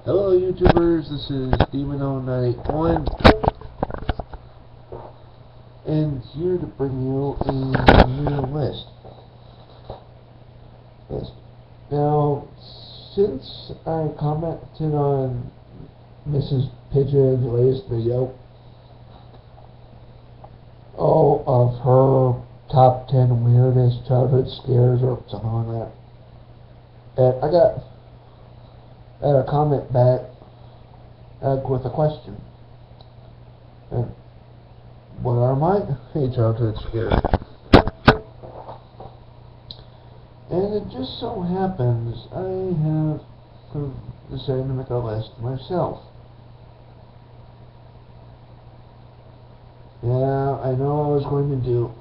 Hello YouTubers, this is Demon0981 and here to bring you a new list. Now, since I commented on Mrs Pigeon's latest video, of her top 10 weirdest childhood scares or something like that, and I got a comment back with a question. And what are my childhood scares? And it just so happens I have decided to make a list myself. Yeah, I know I was going to do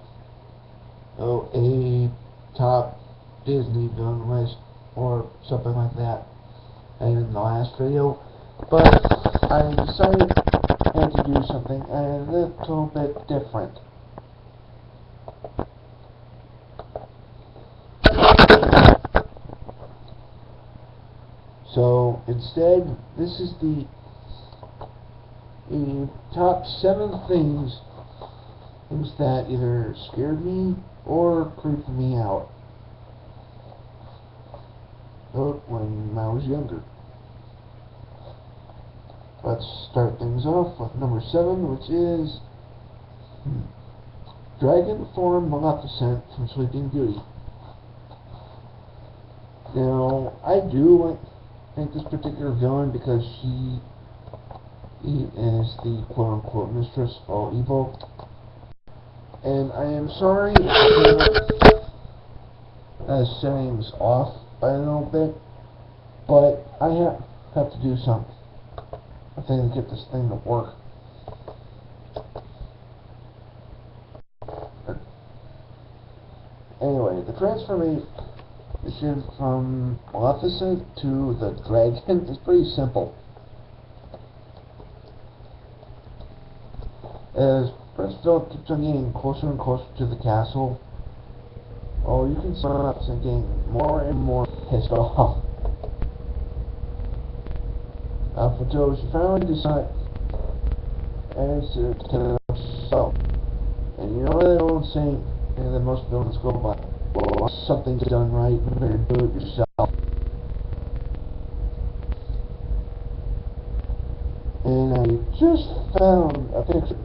a top Disney villain list or something like that in the last video, but I decided I had to do something a little bit different. So instead, this is the top 7 things that either scared me or creeped me out when I was younger. Let's start things off with number 7, which is Dragon Form Maleficent from Sleeping Beauty. Now, I do like this particular villain because she is the quote-unquote mistress of all evil. And I am sorry if settings off by a little bit, but I have to do something. I think to get this thing to work. Anyway, the transformation from Maleficent to the dragon is pretty simple. As Prince Philip keeps on getting closer and closer to the castle, you can see Maleficent getting more and more pissed off. Until she finally decides to kill herself. And you know that old saying that most villains go by, well, something's done right, you better do it yourself. And I just found a picture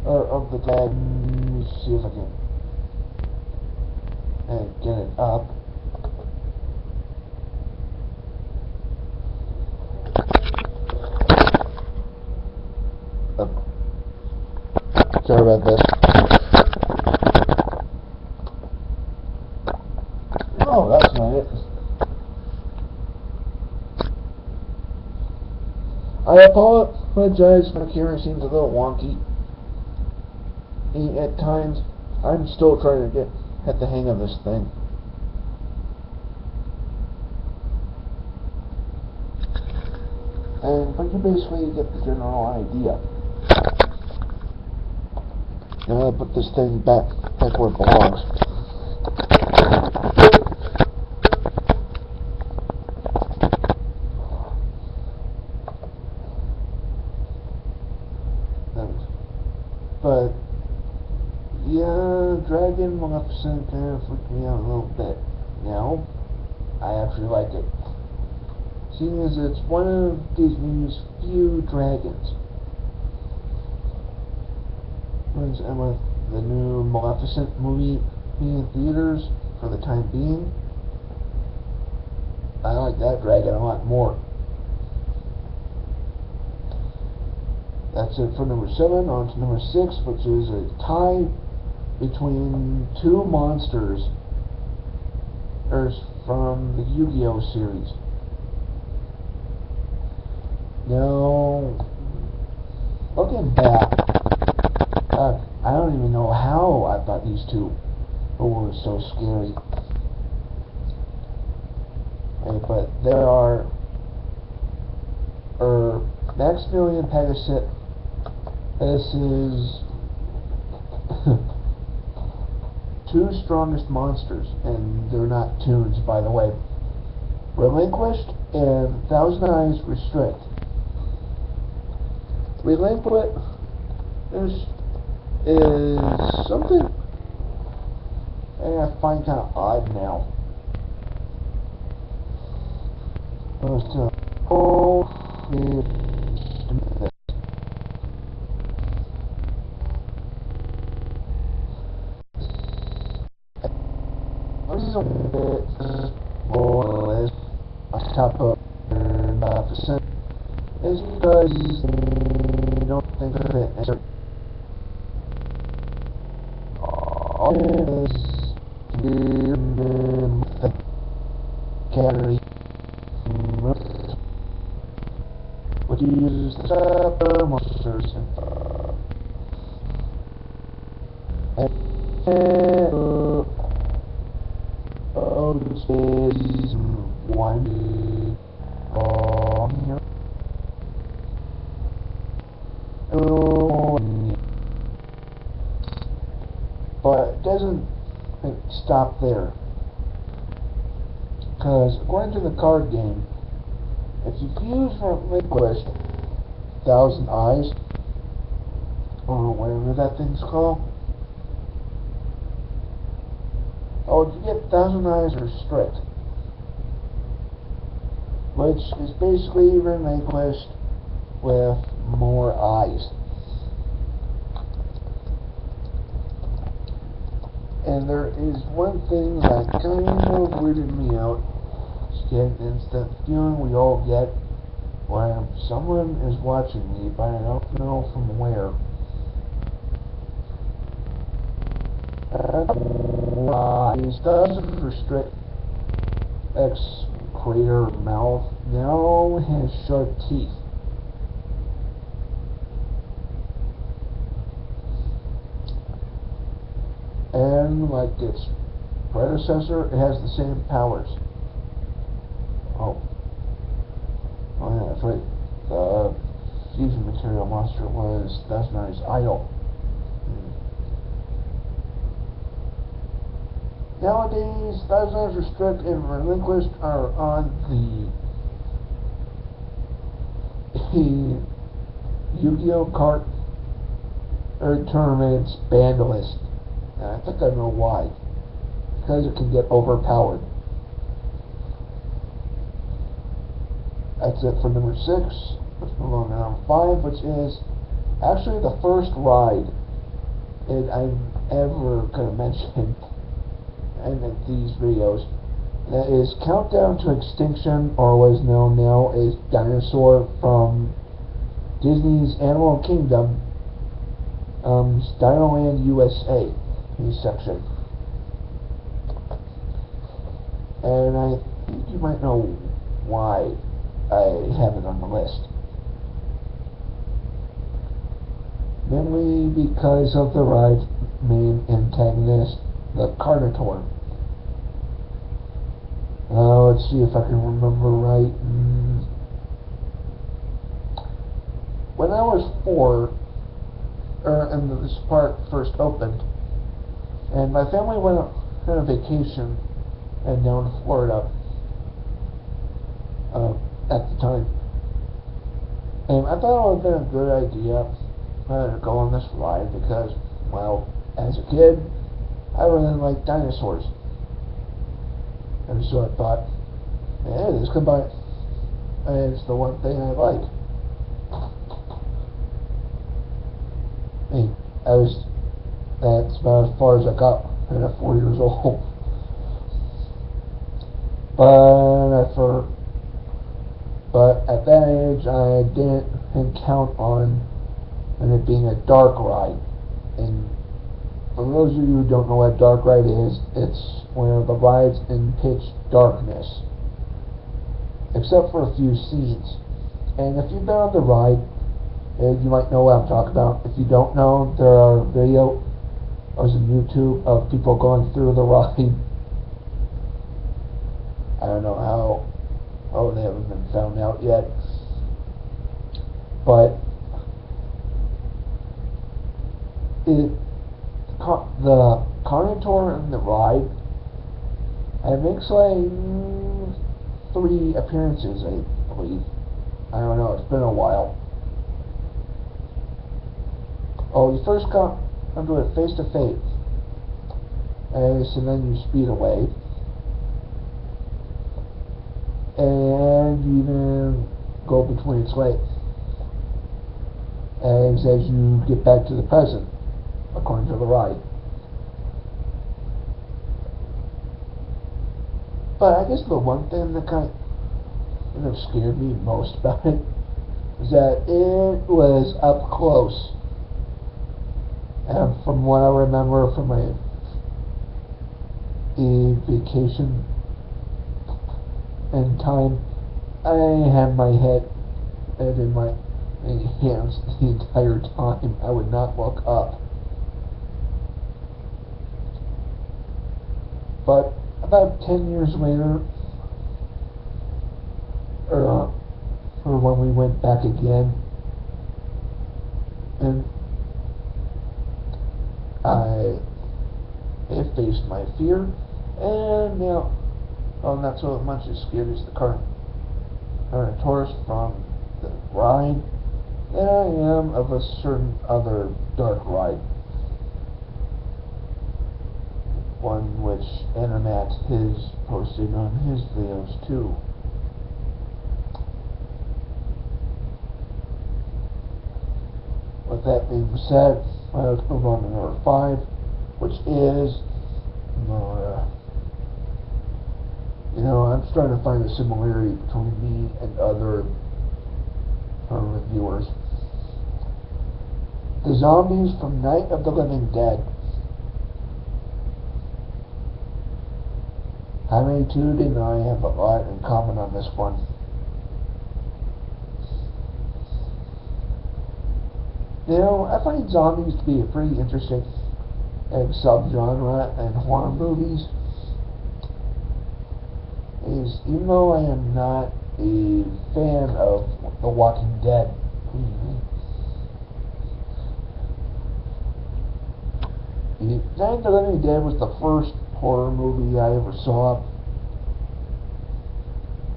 of the dragon. Let me see if I can get it up. Sorry about this. Oh, that's not it. I apologize if my camera seems a little wonky. At times, I'm still trying to get the hang of this thing. But you basically get the general idea. Now I'm gonna put this thing back where it belongs. But yeah, Dragon Maleficent kind of freaked me out a little bit. Now, I actually like it, seeing as it's one of Disney's few dragons. And with the new Maleficent movie being in theaters for the time being, I like that dragon a lot more. That's it for number 7. On to number 6, which is a tie between 2 monsters from the Yu-Gi-Oh series. Now, looking back, I don't even know how I thought these two were so scary. But there are Maximilian Pegasus. This is 2 strongest monsters, and they're not tunes, by the way. Relinquished and Thousand Eyes restrict. Relinquished is something I find kind of odd now. Top of the center is because you don't think of it as all it is the carry what you use the upper monsters is one but it doesn't stop there, because according to the card game, if you use Relinquished Thousand Eyes, or whatever that thing's called, you get Thousand Eyes Restrict, which is basically Relinquished with more eyes. And there is one thing that kind of weirded me out. It's that feeling we all get when someone is watching me, but I don't know from where. This doesn't restrict X crater mouth. Now it has sharp teeth. And like its predecessor, it has the same powers. Oh yeah, that's right. The fusion material monster was Thousand Eyes Idol. Nowadays, Thousand Eyes Restrict and Relinquished are on the Yu-Gi-Oh! Card Tournament's ban list. And I think I know why. Because it can get overpowered. That's it for number 6. Let's move on to number 5, which is actually the first ride I'm ever going to mention in these videos. That is Countdown to Extinction, or what is known now as Dinosaur, from Disney's Animal Kingdom, Dinoland USA section. And I think you might know why I have it on the list. Mainly because of the ride's main antagonist, the Carnotaur. Let's see if I can remember right. When I was 4, and this park first opened, and my family went on a vacation and down to Florida at the time, and I thought it would have been a good idea to go on this ride because, well, as a kid, I really like dinosaurs, and so I thought, man, this could buy, and it's the one thing I like. That's about as far as I got at 4 years old. But at that age, I didn't count on it being a dark ride. And for those of you who don't know what a dark ride is, it's where the ride's in pitch darkness, except for a few scenes. And if you've been on the ride, you might know what I'm talking about. If you don't know, there are videos on YouTube of people going through the ride. I don't know how they haven't been found out yet. But the Carnotaur in the ride, it makes like 3 appearances, I believe. I don't know, it's been a while. Oh, you first come to it face to face. So then you speed away. And you even go between its legs. As you get back to the present, according to the ride. But I guess the one thing that kind of scared me most about it is that it was up close. And from what I remember from my vacation and time, I had my head in my hands the entire time. I would not look up. But about 10 years later, or when we went back again, and I faced my fear, and now I'm not so much as scared as the current tourist from the ride than I am of a certain other dark ride. One which Internet has posted on his videos too. With that being said, let's move on to number 5, which is I'm starting to find a similarity between me and other reviewers. The zombies from Night of the Living Dead. Hamitude and I have a lot in common on this one. I find zombies to be a pretty interesting subgenre in horror movies. Even though I am not a fan of The Walking Dead, Night of the Living Dead was the first horror movie I ever saw,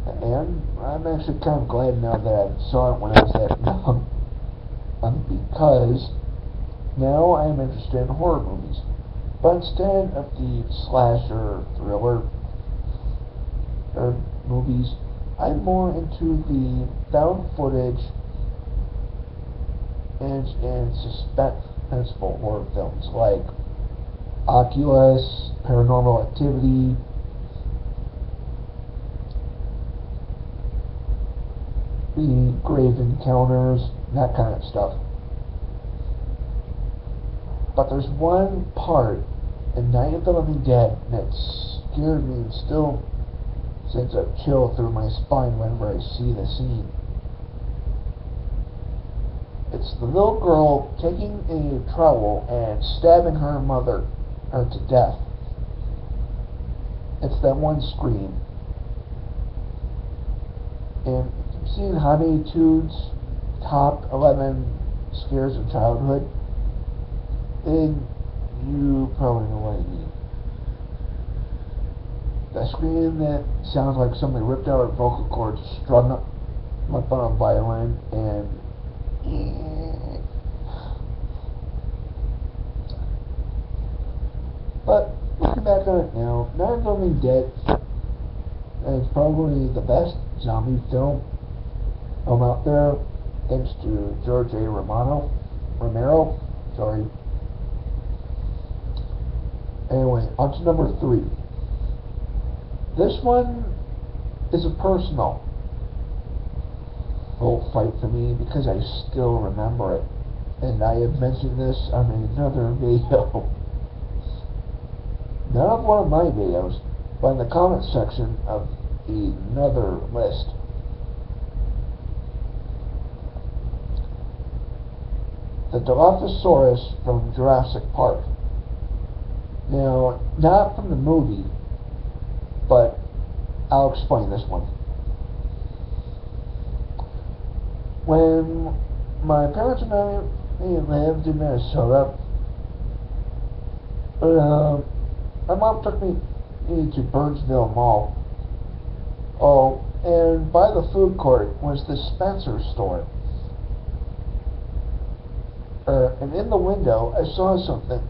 and I'm actually kind of glad now that I saw it when I was that young, because now I am interested in horror movies, but instead of the slasher thriller movies, I'm more into the found footage and suspenseful horror films like Oculus, Paranormal Activity, the Grave Encounters, that kind of stuff. But there's one part in Night of the Living Dead that scared me and still sends a chill through my spine whenever I see the scene. It's the little girl taking a trowel and stabbing her mother to death. It's that one scream. And if you've seen Hamitude's top 11 scares of childhood, then you probably know what I mean. That scream that sounds like somebody ripped out her vocal cords, strung up on a violin, and but looking back on it now, Night of the Living Dead is probably the best zombie film out there, thanks to George A. Romero. Sorry. Anyway, on to number 3. This one is a personal little fight for me because I still remember it, and I have mentioned this on another video. Not of one of my videos, but in the comment section of another list. The Dilophosaurus from Jurassic Park. Now, not from the movie, but I'll explain this one. When my parents and I lived in Minnesota, my mom took me to Burnsville Mall. Oh, And by the food court was the Spencer store. And in the window, I saw something,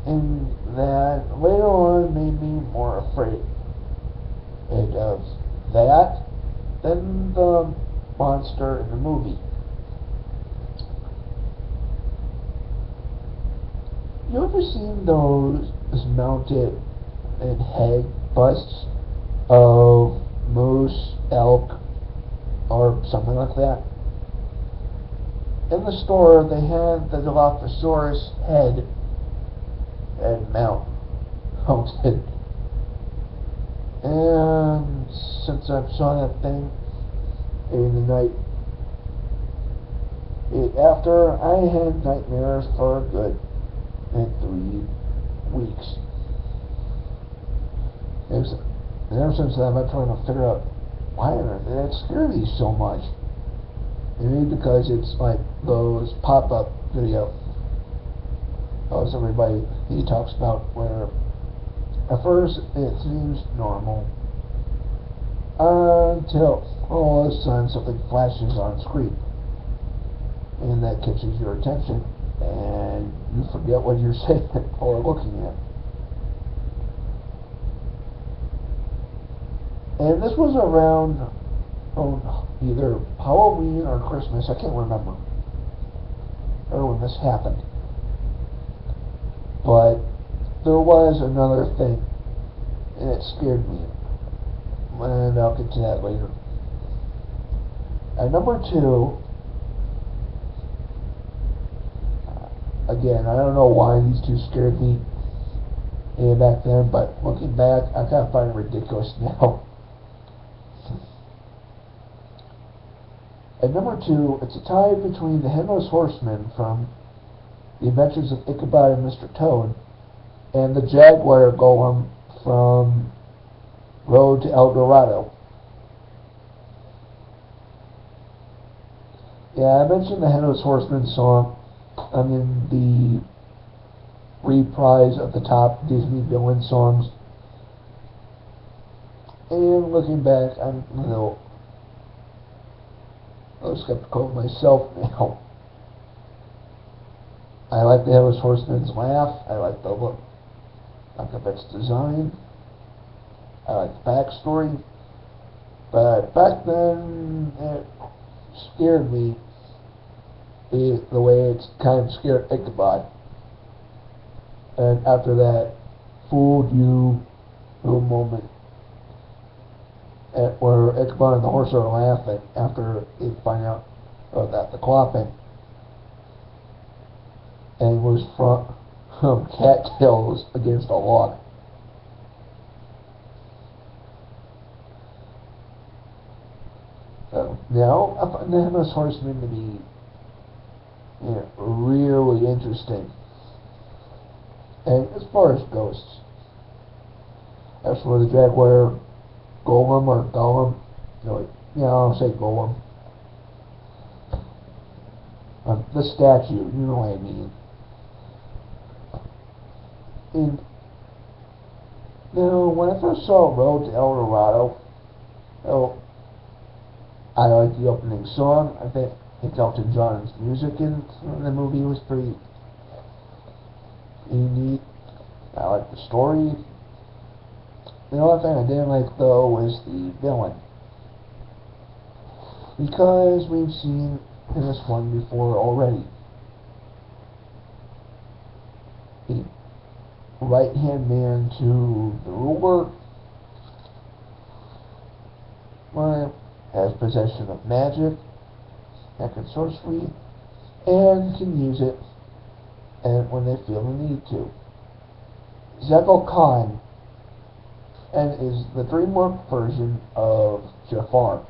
and that later on made me more afraid of that than the monster in the movie. You ever seen those mounted and head busts of moose, elk, or something like that? In the store, they had the Dilophosaurus head and mounted. And since I saw that thing in the night, after I had nightmares for a good 3 weeks. And ever since then, I've been trying to figure out why on earth did it scare me so much. Maybe because it's like those pop-up video as everybody he talks about, where at first it seems normal until all of a sudden something flashes on screen and that catches your attention and you forget what you're saying or looking at. And this was around either Halloween or Christmas, I can't remember, or when this happened. But there was another thing, and it scared me, and I'll get to that later. At number 2, again, I don't know why these two scared me back then, but looking back, I kind of find it ridiculous now. At number 2, it's a tie between the Headless Horseman from The Adventures of Ichabod and Mr. Toad and the Jaguar Golem from Road to El Dorado. Yeah, I mentioned the Headless Horseman song. I'm in the reprise of the top Disney villain songs. And looking back, I'm a little skeptical of myself now. I like the Headless Horseman's laugh. I like the look of its design. I like the backstory. But back then, it scared me the way it's kind of scared Ichabod. And after that, fooled you little moment where Ichabod and the horse are laughing after they find out that the clopping and was from cattails against a log. So now I find the Headless Horseman to be really interesting. And as far as ghosts, as for the Jaguar Golem or Golem, I'll say Golem. The statue, you know what I mean. And when I first saw Road to El Dorado, I liked the opening song. I think Elton John's music in the movie was pretty neat. I liked the story. The only thing I didn't like, though, was the villain. Because we've seen in this one before already. The right-hand man to the ruler has possession of magic, and sorcery, and can use it and when they feel the need to. Zegal Khan and is the DreamWorks version of Jafar.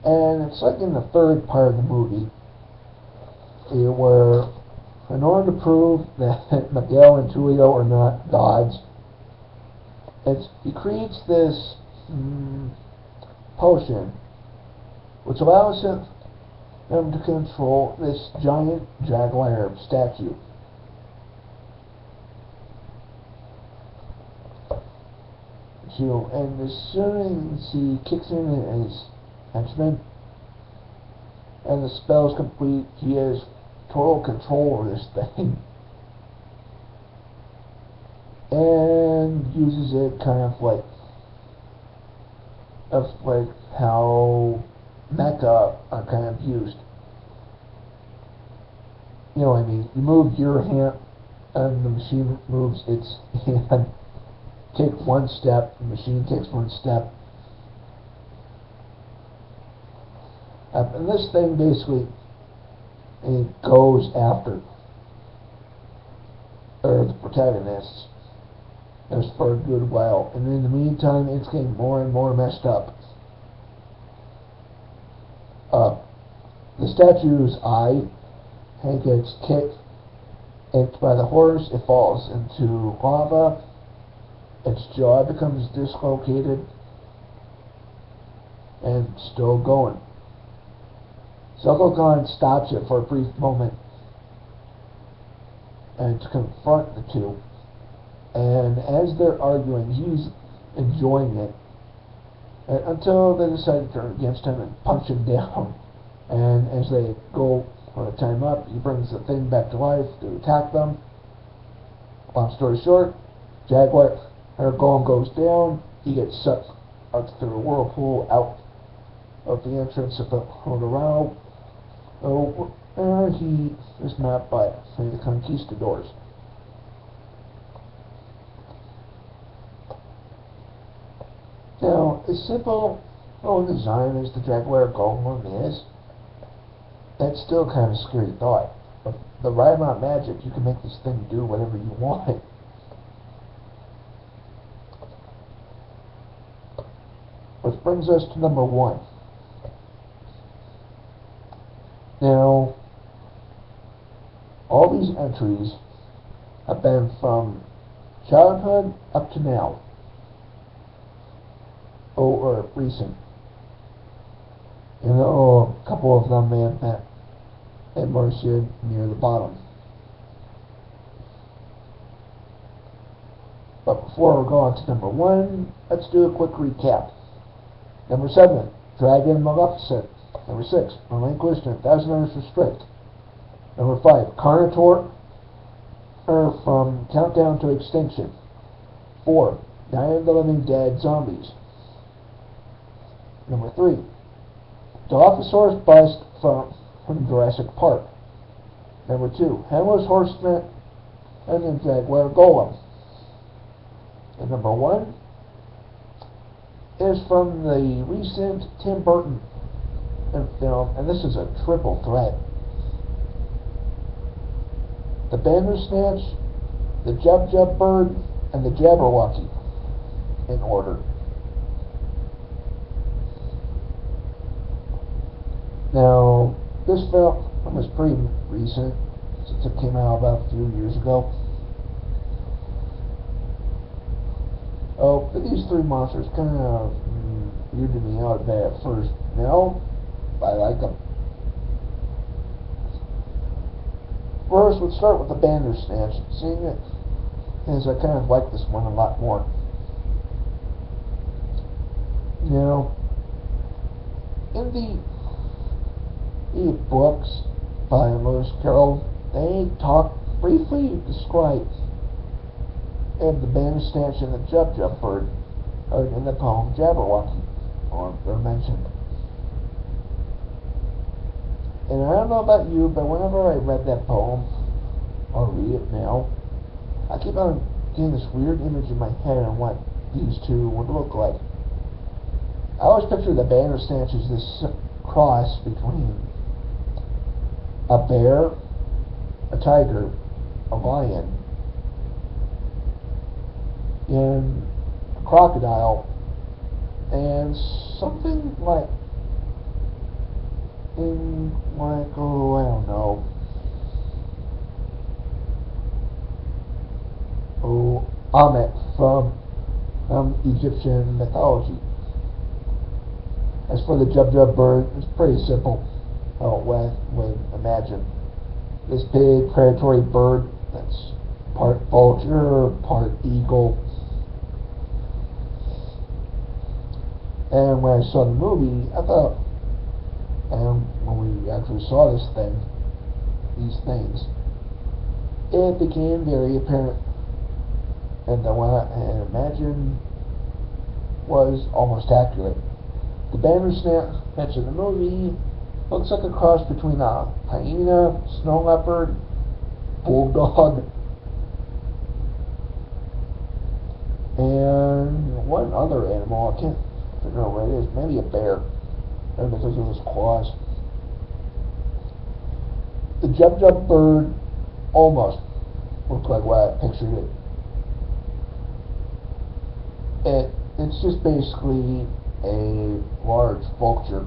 And it's like in the third part of the movie, where in order to prove that Miguel and Tulio are not gods, he creates this potion which allows him to control this giant jaguar statue. Shield, and as soon as he kicks in his henchman and the spell is complete, he has total control over this thing and uses it kind of like how mecha are kind of used. You know what I mean? You move your hand and the machine moves its hand. Take one step, the machine takes one step. And this thing basically it goes after the protagonists as for a good while. And in the meantime, it's getting more and more messed up. The statue's eye, Hank gets kicked by the horse. It falls into lava. Its jaw becomes dislocated and still going. Khan stops it for a brief moment and to confront the two. And as they're arguing, he's enjoying it until they decide to turn against him and punch him down. And as they go for a time up, he brings the thing back to life to attack them. Long story short, Jaguar Golem goes down. He gets sucked out through the whirlpool out of the entrance of the Colorado. And he is met by the conquistadors. Now, as simple a design as the Jaguar Golem is, that's still kind of a scary thought. But the right amount of magic, you can make this thing do whatever you want. Which brings us to number 1. Now, all these entries have been from childhood up to now. Or recent. You know, a couple of them may have met at Marcia near the bottom. But before we go on to number 1, let's do a quick recap. Number 7, Dragon Maleficent. Number 6, Relinquished and 1,000 Hours Restrict. Number 5, Carnotaur from Countdown to Extinction. 4, Night of the Living Dead Zombies. Number 3, Dilophosaurus Bust from Jurassic Park. Number 2, Headless Horseman and the Jaguar Golem. And number 1 is from the recent Tim Burton film, and this is a triple threat. The Bandersnatch, the Jub Bird, and the Jabberwocky in order. Now, this film was pretty recent, since it came out about a few years ago. But these 3 monsters kind of weirded me out a bit at first. Now, I like them. First, let's start with the Bandersnatch. Seeing it as I kind of like this one a lot more. Now, in the books by Lewis Carroll, they briefly describe the Bandersnatch and the Jub Bird in the poem Jabberwocky, or they're mentioned. And I don't know about you, but whenever I read that poem, or read it now, I keep on getting this weird image in my head on what these two would look like. I always picture the Bandersnatch as this cross between a bear, a tiger, a lion, and a crocodile, and something like I don't know. Amet from Egyptian mythology. As for the Jub Bird, it's pretty simple. One would imagine. This big predatory bird that's part vulture, part eagle, And when I saw the movie, I thought, and when we actually saw these things, it became very apparent. And the one I imagined was almost accurate. The Bandersnatch in the movie looks like a cross between a hyena, snow leopard, bulldog, and one other animal. I can't figure out what it is. Maybe a bear. Maybe because of his claws. The Jub bird almost looked like what I pictured it. It's just basically a large vulture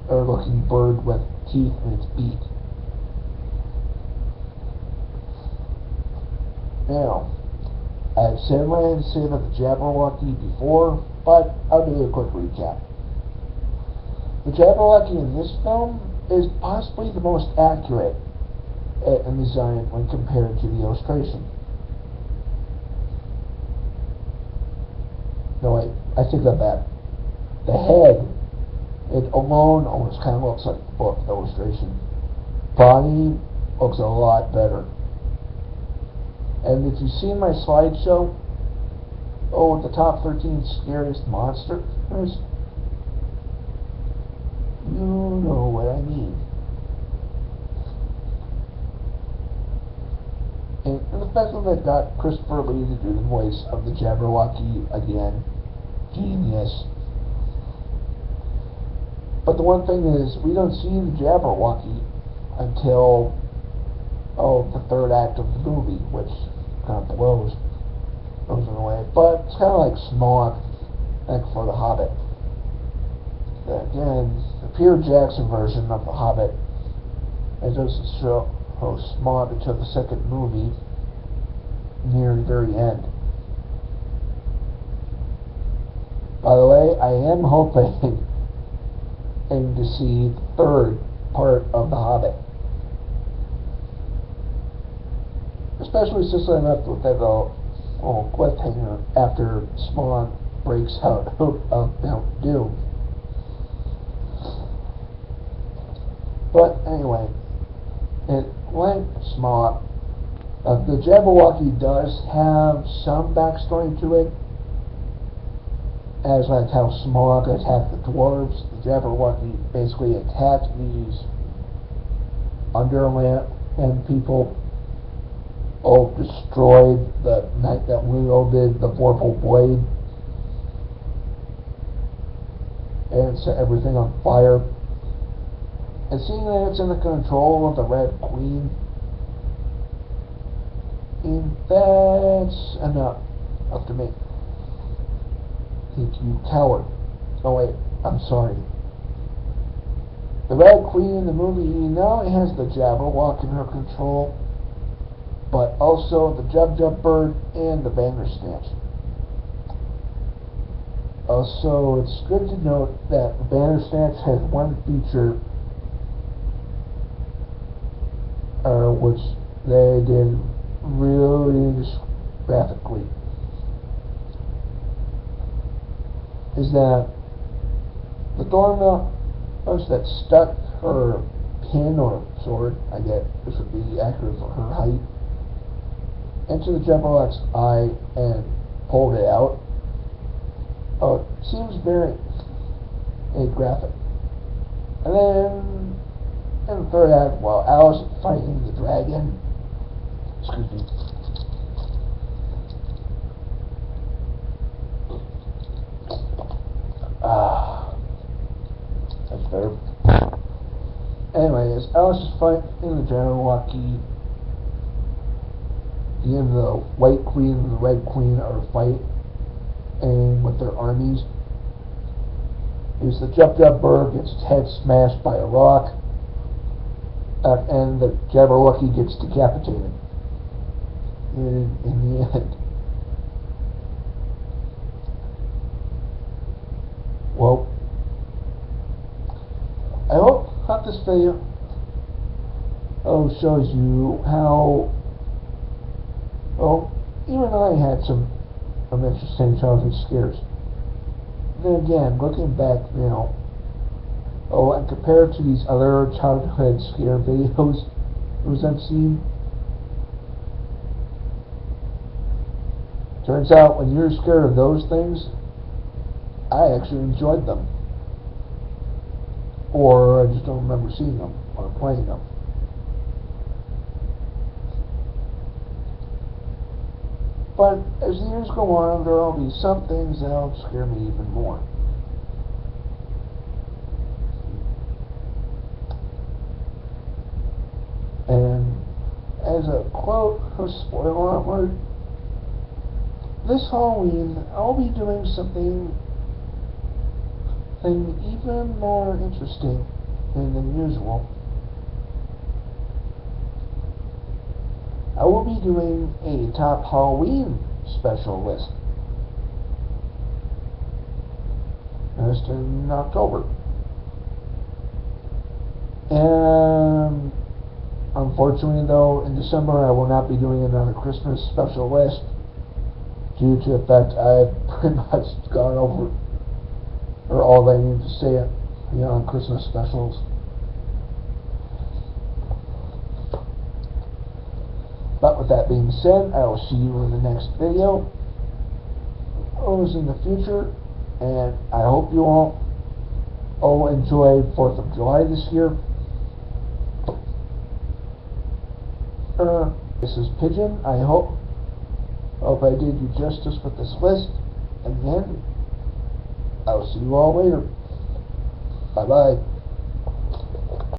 or looking bird with teeth in its beak. Now, I've said what I had to say about the Jabberwocky before, but I'll do a quick recap. The Jabberwocky in this film is possibly the most accurate in design when compared to the illustration. No, wait, I take that back. The head, it alone almost kind of looks like the book illustration. Body looks a lot better. And if you've seen my slideshow, the top 13 scariest monsters, you know what I mean. And the fact that they got Christopher Lee to do the voice of the Jabberwocky again, genius. But the one thing is, we don't see the Jabberwocky until the third act of the movie, which kind of blows in a way. But it's kind of like Smaug, like for The Hobbit. Again, the Peter Jackson version of The Hobbit, it doesn't show Smaug until the second movie, near the very end. By the way, I am hoping to see the third part of The Hobbit. Especially since I left with that little cliffhanger after Smaug breaks out of Mount Doom. But anyway, like Smaug, the Jabberwocky does have some backstory to it, as like how Smaug attacked the dwarves. The Jabberwocky basically attacked these Underland people, destroyed the knight that wielded the vorpal blade, and set everything on fire. And seeing that it's in the control of the Red Queen, and that's enough to me. Think you coward. Oh wait, I'm sorry. The Red Queen in the movie not only has the Jabberwocky in her control, but also the Jub bird and the Bandersnatch. Also, it's good to note that the Bandersnatch has one feature which they did really graphically, is that the dormouse that stuck her pin or sword, I guess this would be accurate for her height, into the Jabberwocky's eye and pulled it out. It seems very graphic. And then in the third act, while Alice is fighting the dragon, excuse me, that's better. Anyway, as Alice is fighting the Jabberwocky, the White Queen and the Red Queen are fighting with their armies. Is the Jub bird gets its head smashed by a rock, and the Jabberwocky gets decapitated in the end. Well, I hope this video shows you how, even I had some interesting childhood scares. then again, looking back, and compared to these other childhood scare videos I've seen, turns out when you're scared of those things, I actually enjoyed them. Or I just don't remember seeing them or playing them. But as the years go on, there will be some things that'll scare me even more. And as a quote, a spoiler alert, this Halloween I'll be doing something even more interesting than usual. I will be doing a top Halloween special list. Just in October. And unfortunately though, in December I will not be doing another Christmas special list due to the fact I've pretty much gone over or all I need to say on Christmas specials. But with that being said, I will see you in the next video, or in the future, and I hope you all enjoy 4th of July this year. Mrs Pigeon, I hope I did you justice with this list, and then I will see you all later. Bye bye.